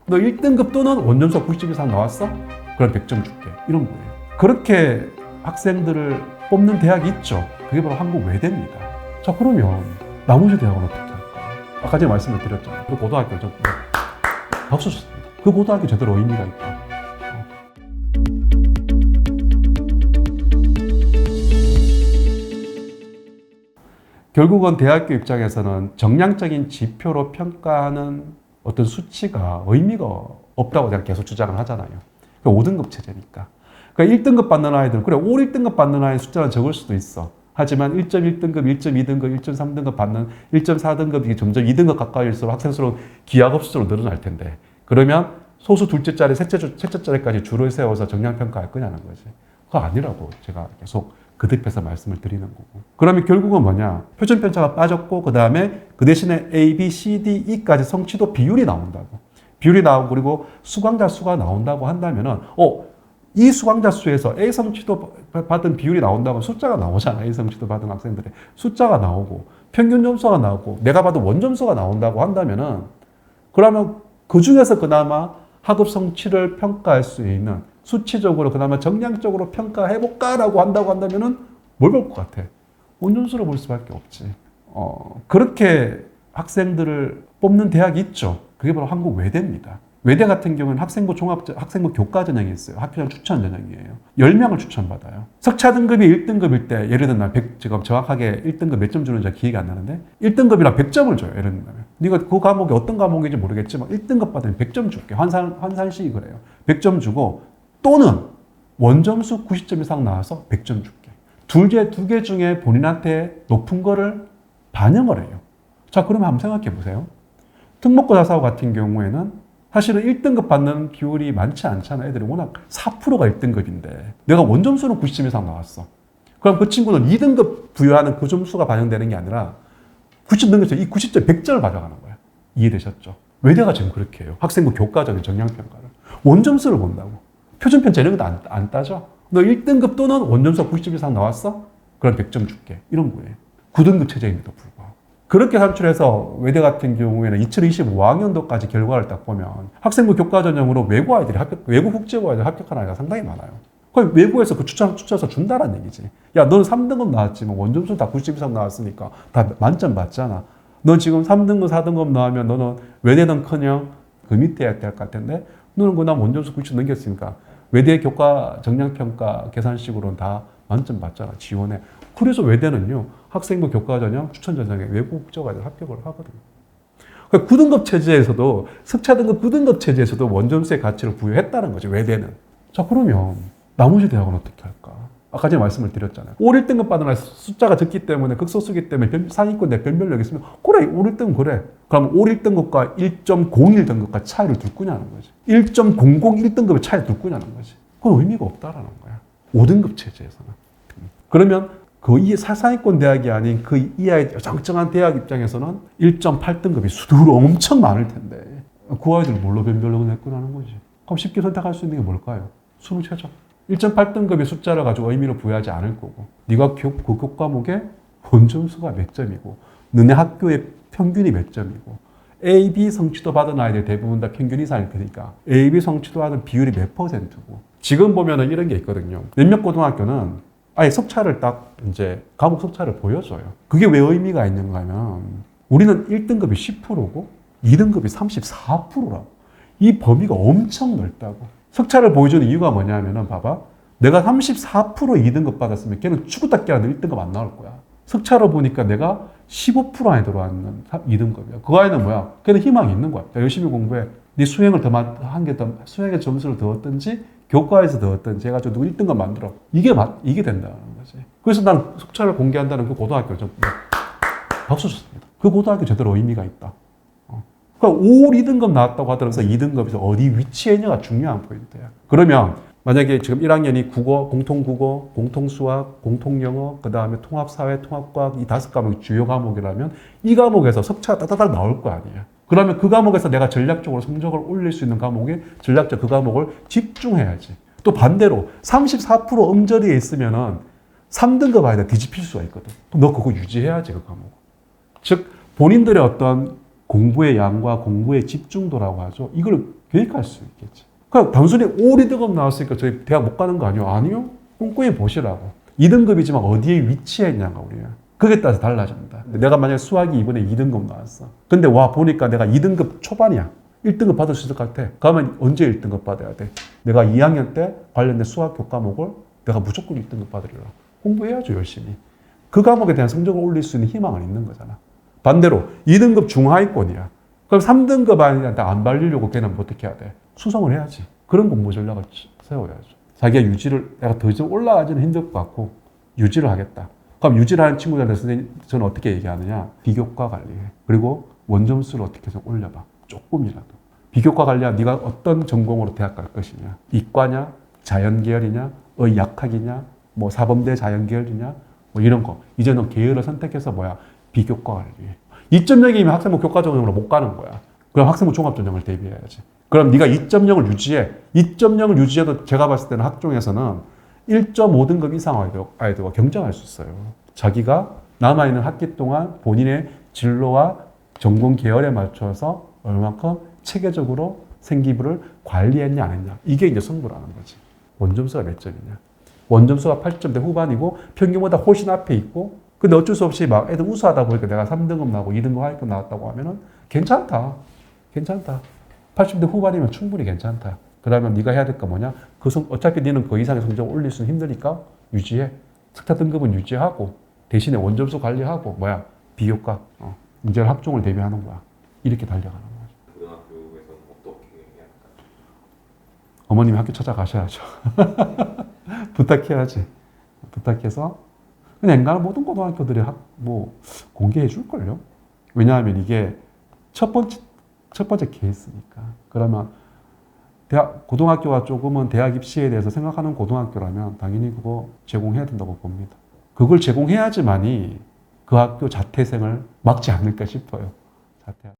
너 1등급 또는 원점수가 90점 이상 나왔어? 그럼 100점 줄게. 이런 거예요. 그렇게 학생들을 뽑는 대학이 있죠. 그게 바로 한국 외대입니다. 자, 그러면 나머지 대학은 어떻게 할까? 아까 제가 말씀을 드렸잖아요. 그 고등학교 좀 박수 쳤습니다. 그 고등학교 제대로 의미가 있다. 결국은 대학교 입장에서는 정량적인 지표로 평가하는 어떤 수치가 의미가 없다고 제가 계속 주장을 하잖아요. 5등급 체제니까. 그러니까 1등급 받는 아이들은, 그래, 올 1등급 받는 아이 숫자는 적을 수도 있어. 하지만 1.1등급, 1.2등급, 1.3등급 받는 1.4등급이 점점 2등급 가까이일수록 학생 수는 기하급수로 늘어날 텐데, 그러면 소수 둘째 자리, 셋째 자리까지 줄을 세워서 정량평가할 거냐는 거지. 그거 아니라고 제가 계속 거듭해서 말씀을 드리는 거고. 그러면 결국은 뭐냐? 표준 편차가 빠졌고, 그 다음에 그 대신에 A, B, C, D, E까지 성취도 비율이 나온다고. 비율이 나오고, 그리고 수강자 수가 나온다고 한다면은, 이 수강자 수에서 A 성취도 받은 비율이 나온다고 숫자가 나오잖아. A 성취도 받은 학생들의 숫자가 나오고, 평균 점수가 나오고, 내가 봐도 원점수가 나온다고 한다면은, 그러면 그 중에서 그나마 학업 성취를 평가할 수 있는, 수치적으로 그나마 정량적으로 평가해볼까라고 한다면은 뭘 볼 것 같아? 원점수로 볼 수밖에 없지. 그렇게 학생들을 뽑는 대학이 있죠. 그게 바로 한국 외대입니다. 외대 같은 경우는 학생부 교과 전형이 있어요. 학교장 추천 전형이에요. 10명을 추천받아요. 석차 등급이 1등급일 때, 예를 들면 지금 정확하게 1등급 몇 점 주는지 기억이 안 나는데, 1등급이라 100점을 줘요. 예를 들면. 네가 그 과목이 어떤 과목인지 모르겠지만 1등급 받으면 100점 줄게. 환산식이 그래요. 100점 주고, 또는 원점수 90점 이상 나와서 100점 줄게. 두 개 중에 본인한테 높은 거를 반영을 해요. 자, 그러면 한번 생각해 보세요. 특목고 자사고 같은 경우에는 사실은 1등급 받는 비율이 많지 않잖아. 애들이 워낙 4%가 1등급인데 내가 원점수는 90점 이상 나왔어. 그럼 그 친구는 2등급 부여하는 그 점수가 반영되는 게 아니라 90점 넘겨서 이 90점 100점을 받아가는 거야. 이해되셨죠? 외대가 지금 그렇게 해요. 학생부 교과적인 정량평가를. 원점수를 본다고. 표준편차 이런 것도 안 따져. 너 1등급 또는 원점수가 90점 이상 나왔어? 그럼 100점 줄게. 이런 거예요. 9등급 체제임에도 불구하고. 그렇게 산출해서 외대 같은 경우에는 2025학년도까지 결과를 딱 보면 학생부 교과 전형으로 외국 국제고 아이들 합격한 아이가 상당히 많아요. 그럼 외국에서 그 추천서 준다는 얘기지. 야, 너는 3등급 나왔지만 원점수 다 90 이상 나왔으니까 다 만점 받잖아. 너 지금 3등급, 4등급 나오면 너는 외대는커녕 그 밑에 해야 될 것 같은데 너는 그냥 원점수 90 넘겼으니까 외대 교과 정량평가 계산식으로는 다 만점 받잖아. 지원해. 그래서 외대는요. 학생부 교과 전형, 추천 전형에 외국 국제고아이들 합격을 하거든요. 그러니까 9등급 체제에서도 석차 등급 9등급 체제에서도 원점수의 가치를 부여했다는 거죠. 외대는. 자, 그러면 나머지 대학은 어떻게 할까? 아까 제가 말씀을 드렸잖아요. 5, 1등급 받은 아이 숫자가 적기 때문에 극소수기 때문에 상위권에 변별력이 있으면 그래 5, 1등급 그래. 그럼 5, 1등급과 1.01등급과 차이를 둘 거냐는 거지. 1.001등급의 차이를 둘 거냐는 거지. 그건 의미가 없다라는 거야. 5등급 체제에서는. 그러면 그 상위권 대학이 아닌 그 이하의 정정한 대학 입장에서는 1.8등급이 수두로 엄청 많을 텐데 그 아이들을 뭘로 변별력을 낼 거라는 거지. 그럼 쉽게 선택할 수 있는 게 뭘까요? 수능 최저. 1.8등급의 숫자를 가지고 의미를 부여하지 않을 거고 네가 그 교과목의 원점수가 몇 점이고 너네 학교의 평균이 몇 점이고 A, B 성취도 받은 아이들 대부분 다 평균 이상일 테니까 A, B 성취도 받은 비율이 몇 %고 지금 보면은 이런 게 있거든요. 몇몇 고등학교는 아예 석차를 딱 이제 과목 석차를 보여줘요. 그게 왜 의미가 있는가 하면 우리는 1등급이 10%고 2등급이 34%라고. 이 범위가 엄청 넓다고. 석차를 보여주는 이유가 뭐냐면은 봐봐. 내가 34% 2등급 받았으면 걔는 추구따기 하는데 1등급 안 나올 거야. 석차로 보니까 내가 15% 안에 들어왔는 2등급이야. 그 아이는 뭐야? 걔는 희망이 있는 거야. 열심히 공부해. 네 수행을 수행의 점수를 더 얻든지 교과에서 더 얻든지 해가지고 누구 1등급 만들어. 이게 된다는 거지. 그래서 난 석차를 공개한다는 그 고등학교 좀 박수 쳤습니다. 그 고등학교 제대로 의미가 있다. 그러니까 5, 2등급 나왔다고 하더라도 2등급에서 어디 위치에 있냐가 중요한 포인트야. 그러면 만약에 지금 1학년이 국어, 공통국어, 공통수학, 공통영어, 그 다음에 통합사회, 통합과학 이 5과목이 주요 과목이라면 이 과목에서 석차가 따다닥 나올 거 아니에요. 그러면 그 과목에서 내가 전략적으로 성적을 올릴 수 있는 과목에 전략적 그 과목을 집중해야지. 또 반대로 34% 음절이에 있으면은 3등급 아이들 뒤집힐 수가 있거든. 너 그거 유지해야지 그 과목. 즉 본인들의 어떤 공부의 양과 공부의 집중도라고 하죠. 이걸 계획할 수 있겠지. 그냥 단순히 올 2등급 나왔으니까 저희 대학 못 가는 거 아니요? 아니요. 꼼꼼히 보시라고. 2등급이지만 어디에 위치해 있냐가 우리가. 그게 따라서 달라집니다. 내가 만약에 수학이 이번에 2등급 나왔어. 근데 와 보니까 내가 2등급 초반이야. 1등급 받을 수 있을 것 같아. 그러면 언제 1등급 받아야 돼? 내가 2학년 때 관련된 수학 교과목을 내가 무조건 1등급 받으리라. 공부해야죠, 열심히. 그 과목에 대한 성적을 올릴 수 있는 희망은 있는 거잖아. 반대로 2등급 중하위권이야. 그럼 3등급 아이한테 안 발리려고 걔는 어떻게 해야 돼? 수성을 해야지. 그런 공부 전략을 세워야죠. 자기가 유지를, 내가 더 이상 올라가지는 힘들 것 같고 유지를 하겠다. 그럼 유지를 하는 친구들한테 선생님, 저는 어떻게 얘기하느냐? 비교과 관리해. 그리고 원점수를 어떻게 좀 올려봐. 조금이라도. 비교과 관리야 네가 어떤 전공으로 대학 갈 것이냐. 이과냐, 자연계열이냐, 의학학이냐, 뭐 사범대 자연계열이냐, 뭐 이런 거. 이제 는 계열을 선택해서 뭐야? 비교과 관리해. 2.0이면 학생부 교과전형으로 못 가는 거야. 그럼 학생부 종합전형을 대비해야지. 그럼 네가 2.0을 유지해. 2.0을 유지해도 제가 봤을 때는 학종에서는 1.5등급 이상 아이들과 경쟁할 수 있어요. 자기가 남아있는 학기 동안 본인의 진로와 전공 계열에 맞춰서 얼마큼 체계적으로 생기부를 관리했냐 안 했냐. 이게 이제 승부라는 거지. 원점수가 몇 점이냐. 원점수가 8점대 후반이고 평균보다 훨씬 앞에 있고 근데 어쩔 수 없이 막 애들 우수하다 보니까 내가 3등급 나오고 2등급 하위급 나왔다고 하면은 괜찮다. 괜찮다. 80대 후반이면 충분히 괜찮다. 그러면 네가 해야 될 거 뭐냐? 어차피 너는 그 이상의 성적을 올릴 수 힘드니까 유지해. 석사 등급은 유지하고 대신에 원점수 관리하고 뭐야? 비교과. 이제 학종을 대비하는 거야. 이렇게 달려가는 거야. 고등학교에서는 어떻게 해야 할까요? 어머님이 학교 찾아가셔야죠. 부탁해야지. 부탁해서 근데 엔간한 모든 고등학교들이 공개해 줄걸요. 왜냐하면 이게 첫 번째 케이스니까. 그러면 고등학교가 조금은 대학 입시에 대해서 생각하는 고등학교라면 당연히 그거 제공해야 된다고 봅니다. 그걸 제공해야지만이 그 학교 자퇴생을 막지 않을까 싶어요. 자퇴.